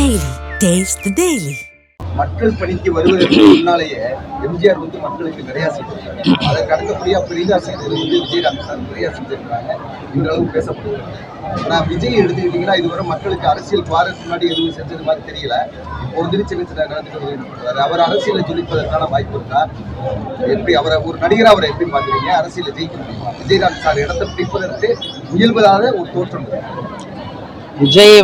Daily. Taste the Daily. மக்கள் பணிக்கு வருவதற்கு முன்னாலேயே எம்ஜிஆர் மக்களுக்கு நிறைய செஞ்சிருக்காங்க. அதற்கு அடுத்தபடியா பெரிதா செய்தது விஜயகாந்த் சார் நிறைய செஞ்சிருக்காங்க. இன்றளவு பேசப்படுகிறது. ஆனால் விஜய் எடுத்துக்கிட்டீங்கன்னா இதுவரை மக்களுக்கு அரசியல் வாரத்துக்கு முன்னாடி எதுவும் செஞ்சது மாதிரி தெரியல. இப்போ சின்ன சின்ன கலந்துக்கிறது அவர் அரசியலை ஜொலிப்பதற்கான வாய்ப்பு இருக்கா? எப்படி அவரை ஒரு நடிகராக அவரை எப்படி பார்க்குறீங்க? அரசியலை ஜெயிக்க முடியுமா? விஜயகாந்த் சார் இடத்தை பிடிப்பதற்கு முயல்வதாக ஒரு தோற்றம் இருக்கு. விஜயை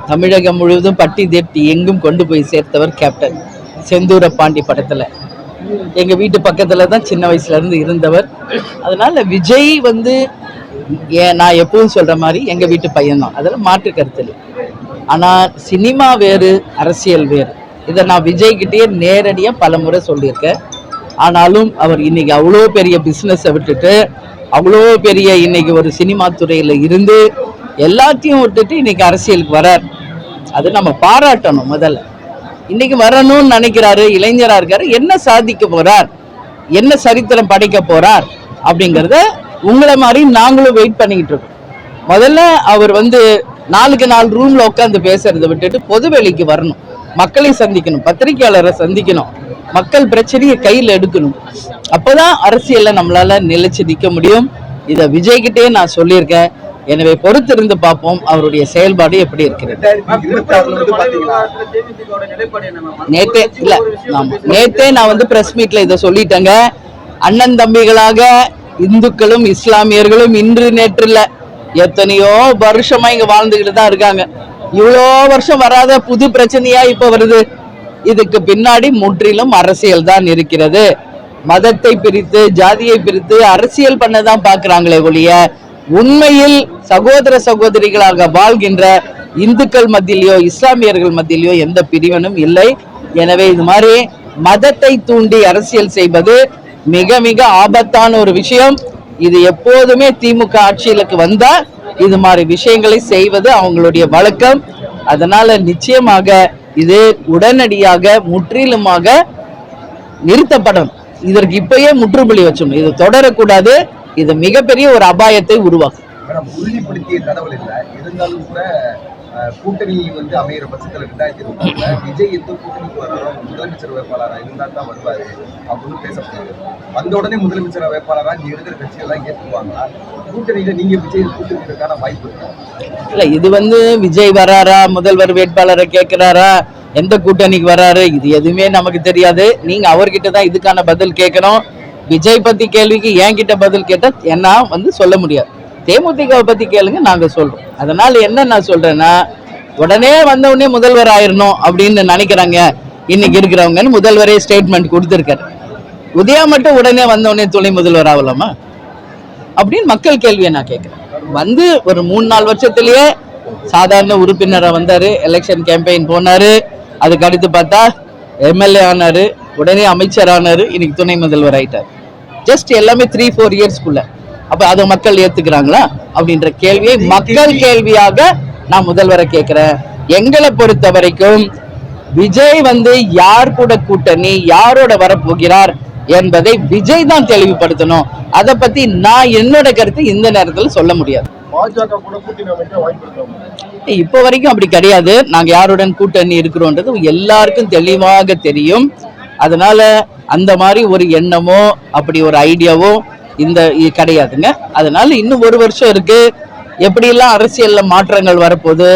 தமிழகம் முழுவதும் பட்டி தேட்டி எங்கும் கொண்டு போய் சேர்த்தவர் கேப்டன். செந்தூர பாண்டி படத்துல எங்க வீட்டு பக்கத்துல தான் சின்ன வயசுல இருந்து இருந்தவர். அதனால விஜய் நான் எப்பவும் சொல்ற மாதிரி எங்க வீட்டு பையன்தான், அதில் மாற்று கருத்து இல்லை. ஆனா சினிமா வேறு, அரசியல் வேறு. இதை நான் விஜய் கிட்டேயே நேரடியா பல முறை சொல்லியிருக்கேன். ஆனாலும் அவர் இன்னைக்கு அவ்வளோ பெரிய பிஸ்னஸை விட்டுட்டு அவ்வளோ பெரிய இன்னைக்கு ஒரு சினிமா துறையில இருந்து எல்லாத்தையும் விட்டுட்டு இன்னைக்கு அரசியலுக்கு வரார். அது நம்ம பாராட்டணும். முதல்ல இன்னைக்கு வரணும்னு நினைக்கிறாரு, இளைஞரா இருக்காரு. என்ன சாதிக்க போறார், என்ன சரித்திரம் படைக்க போறார் அப்படிங்கிறத உங்களை மாதிரி நாங்களும் வெயிட் பண்ணிக்கிட்டு இருக்கோம். முதல்ல அவர் 4 ரூம்ல உட்காந்து பேசுறதை விட்டுட்டு பொதுவெளிக்கு வரணும், மக்களை சந்திக்கணும், பத்திரிகையாளரை சந்திக்கணும், மக்கள் பிரச்சனையை கையில் எடுக்கணும். அப்போதான் அரசியல்ல நம்மளால நிலைச்சு நிற்க முடியும். இதை விஜய்கிட்டே நான் சொல்லியிருக்கேன். எனவே பொறுத்திருந்து பார்ப்போம் அவருடைய செயல்பாடு எப்படி இருக்கிறது. நேத்தே நான் பிரஸ் மீட்ல இதை சொல்லிட்டேங்க. அண்ணன் தம்பிகளாக இந்துக்களும் இஸ்லாமியர்களும் இன்று நேற்று இல்ல, எத்தனையோ வருஷமா இங்க வாழ்ந்துகிட்டு தான் இருக்காங்க. இவ்வளோ வருஷம் வராத புது பிரச்சனையா இப்ப வருது. இதுக்கு பின்னாடி முற்றிலும் அரசியல் தான் இருக்கிறது. மதத்தை பிரித்து, ஜாதியை பிரித்து அரசியல் பண்ணதான் பாக்குறாங்களே ஒழிய உண்மையில் சகோதர சகோதரிகளாக வாழ்கின்ற இந்துக்கள் மத்தியிலையோ இஸ்லாமியர்கள் மத்தியிலையோ எந்த பிரிவினும் இல்லை. எனவே இது மாதிரி மதத்தை தூண்டி அரசியல் செய்வது மிக மிக ஆபத்தான ஒரு விஷயம். இது எப்போதுமே திமுக ஆட்சியிலுக்கு வந்தா இது மாதிரி விஷயங்களை செய்வது அவங்களுடைய வழக்கம். அதனால நிச்சயமாக இது உடனடியாக முற்றிலுமாக நிறுத்தப்படும். இதற்கு இப்பயே முற்றுப்புள்ளி வச்சணும். இது தொடரக்கூடாது. இது மிகப்பெரிய ஒரு அபாயத்தை உருவாக்கும். உறுதிப்படுத்திய தகவல் இல்லை இருந்தாலும் கூட கூட்டணி அமைகிற பட்சத்தில் 2024 விஜய் எந்த கூட்டணிக்கு வர்றாரோ முதலமைச்சர் வேட்பாளராக இருந்தால் தான் வருவாரு அப்படின்னு பேசப்படுது. வந்த உடனே முதலமைச்சர் வேட்பாளராக இங்க இருக்கிற கட்சிகள்லாம் ஏற்றுக்குவாங்க. கூட்டணியில நீங்க விஜய் கூட்டணிக்கான வாய்ப்பு இருக்கு இல்ல? இது விஜய் வராரா, முதல்வர் வேட்பாளரை கேட்கிறாரா, எந்த கூட்டணிக்கு வராரு, இது எதுவுமே நமக்கு தெரியாது. நீங்க அவர்கிட்ட தான் இதுக்கான பதில் கேட்கணும். விஜய் பத்தி கேள்விக்கு என்கிட்ட பதில் கேட்டா என்ன சொல்ல முடியாது. தேமுதிக பத்தி கேளுங்க, நாங்க சொல்றோம். அதனால என்ன நான் சொல்றேன்னா, உடனே வந்தவுடனே முதல்வர் ஆயிரணும் அப்படின்னு நினைக்கிறாங்க இன்னைக்கு இருக்கிறவங்கன்னு முதல்வரே ஸ்டேட்மெண்ட் கொடுத்திருக்காரு. உதயா மட்டும் உடனே வந்தவுடனே துணை முதல்வர் ஆகலாமா அப்படின்னு மக்கள் கேள்வியை நான் கேட்கிறேன். ஒரு 3-4 வருஷத்திலேயே சாதாரண உறுப்பினரை வந்தாரு, எலெக்ஷன் கேம்பெயின் போனாரு, அதுக்கு அடுத்து பார்த்தா எம்எல்ஏ ஆனாரு, உடனே அமைச்சர் ஆனாரு, இன்னைக்கு துணை முதல்வர் ஆயிட்டாரு. ஜஸ்ட் எல்லாமே 3-4 இயர்ஸ்க்குள்ள. அப்ப அதை மக்கள் ஏத்துக்கிறாங்களா அப்படின்ற கேள்வியை மக்கள் கேள்வியாக நான் முதல்வரை கேட்கிறேன். எங்களை பொறுத்த வரைக்கும் விஜய் யார் கூட கூட்டணி, யாரோட வரப்போகிறார் என்பதை விஜய் தான் தெளிவுபடுத்தணும். அதை பத்தி நான் என்னோட கருத்து இந்த நேரத்தில் சொல்ல முடியாது. இப்ப வரைக்கும் அப்படி கிடையாது. நாங்க யாருடன் கூட்டணி இருக்கிறோன்றது எல்லாருக்கும் தெளிவாக தெரியும். அதனால அந்த மாதிரி ஒரு எண்ணமோ அப்படி ஒரு ஐடியாவோ கிடையாதுங்க. அதனால இன்னும் 1 வருஷம் இருக்கு. எப்படியெல்லாம் அரசியல்ல மாற்றங்கள் வரப்போகுது,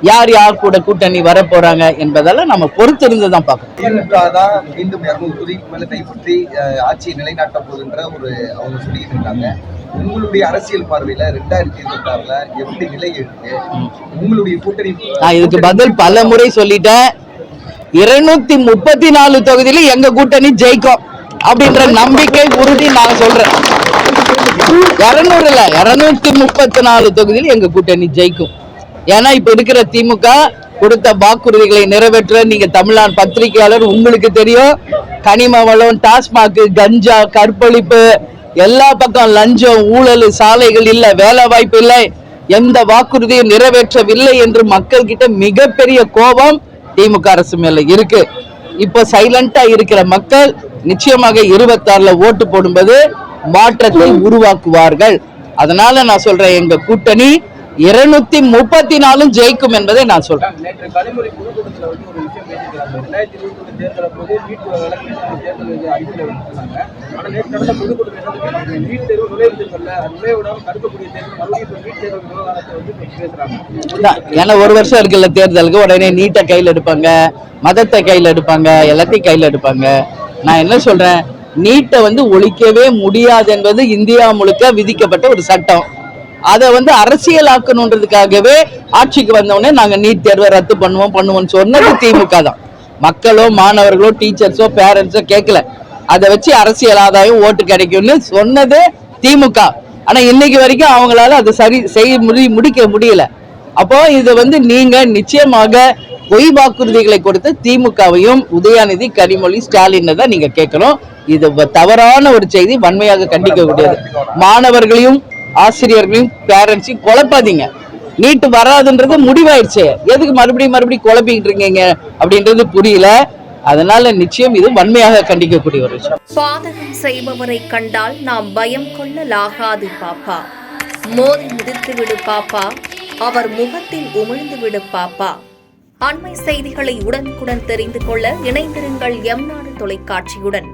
யார் யார் கூட கூட்டணி வர போறாங்க என்பதெல்லாம் நம்ம பொறுத்திருந்து தான் பார்க்கணும். திமுக தான் மீண்டும் 200 தொகுதிக்கு மேல கைப்பற்றி ஆட்சியை நிலைநாட்ட போகுதுன்ற அவங்க சொல்லிட்டு இருக்காங்க. உங்களுடைய அரசியல் பார்வையில 2026 எப்படி நிலை இருக்கு? உங்களுடைய கூட்டணி நான் இதுக்கு பதில் பல முறை சொல்லிட்டேன். 234 தொகுதியில எங்க கூட்டணி ஜெயிக்கும் அப்படின்ற நம்பிக்கை உறுதி நான் சொல்றேன். 234 தொகுதியில் எங்க கூட்டணி ஜெயிக்கும். ஏன்னா இப்ப இருக்கிற திமுக கொடுத்த வாக்குறுதிகளை நிறைவேற்ற நீங்க தமிழ்நாடு பத்திரிகையாளர் உங்களுக்கு தெரியும். கனிம வளம், டாஸ்மாக், கஞ்சா, கற்பழிப்பு, எல்லா பக்கம் லஞ்சம், ஊழல், சாலைகள் இல்ல, வேலை வாய்ப்பு இல்லை, எந்த வாக்குறுதியும் நிறைவேற்றவில்லை என்று மக்கள் கிட்ட மிகப்பெரிய கோபம் திமுக அரசு மேல இருக்கு. இப்ப சைலண்டா இருக்கிற மக்கள் நிச்சயமாக 26 ஓட்டு போடும்போது மாற்றத்தை உருவாக்குவார்கள். அதனால நான் சொல்றேன், எங்க கூட்டணி 234 ஜெயிக்கும் என்பதை நான் சொல்றேன். நேற்று கனிமொழி பொதுக்கூட்டத்தில் வந்து ஒரு விஷயம் பேசிக்கிறாங்க. 2021 தேர்தலை போது நீட் தேர்தல் அறிக்கையில் வச்சிருந்தாங்க. ஆனால் நேற்று நடந்த பொதுக்கூட்டத்தில் நீட் தேர்வு நுழைவுதில்ல, நுழைவிடாமல் தடுக்கக்கூடிய தேர்தல் மறுபடியும் நீட் தேர்தல் விவகாரத்தை வந்து பேசுறாங்க. ஏன்னா ஒரு வருஷம் இருக்குல்ல தேர்தலுக்கு, உடனே நீட்டை கையில் எடுப்பாங்க, மதத்தை கையில் எடுப்பாங்க, எல்லாத்தையும் கையில் எடுப்பாங்க. நான் என்ன சொல்றேன், நீட்டை வந்து ஒழிக்கவே முடியாது என்பது இந்தியா முழுக்க விதிக்கப்பட்ட ஒரு சட்டம். அதை வந்து அரசியலாக்கணுன்றதுக்காகவே ஆட்சிக்கு வந்தோடனே நாங்க நீட் தேர்வை ரத்து பண்ணுவோம்னு சொன்னது திமுக தான். மக்களோ மாணவர்களோ டீச்சர்ஸோ பேரண்ட்ஸோ கேட்கல. அதை வச்சு அரசியல் ஆதாயம் ஓட்டு கிடைக்கும்னு சொன்னது திமுக. ஆனா இன்னைக்கு வரைக்கும் அவங்களால அதை சரி முடிக்க முடியல. அப்போ இது வந்து நீங்க நிச்சயமாக பொய் வாக்குறுதிகளை கொடுத்து திமுகவையும் உதயாநிதி, கனிமொழி, ஸ்டாலின் தான் நீங்க கேட்கணும். இது தவறான ஒரு செய்தி, வன்மையாக கண்டிக்கக்கூடியது. மாணவர்களையும் ஆசிரியர்களையும் பேரண்ட்ஸையும் குழப்பாதீங்க. நீட்டு வராதுன்றது முடிவாயிடுச்சு, எதுக்கு மறுபடியும் குழப்பிக்கிட்டு இருக்கீங்க அப்படின்றது புரியல. அதனால நிச்சயம் இது வன்மையாக கண்டிக்கக்கூடிய ஒரு விஷயம். பாதகம் செய்பவரை கண்டால் நாம் பயம் கொள்ளலாகாது பாப்பா, மோதி மிதித்து விடு பாப்பா, அவர் முகத்தில் உமிழ்ந்து விடு பாப்பா. அண்மை செய்திகளை உடனுக்குடன் தெரிந்து கொள்ள இணைந்திருங்கள் எம் நாடு தொலைக்காட்சியுடன்.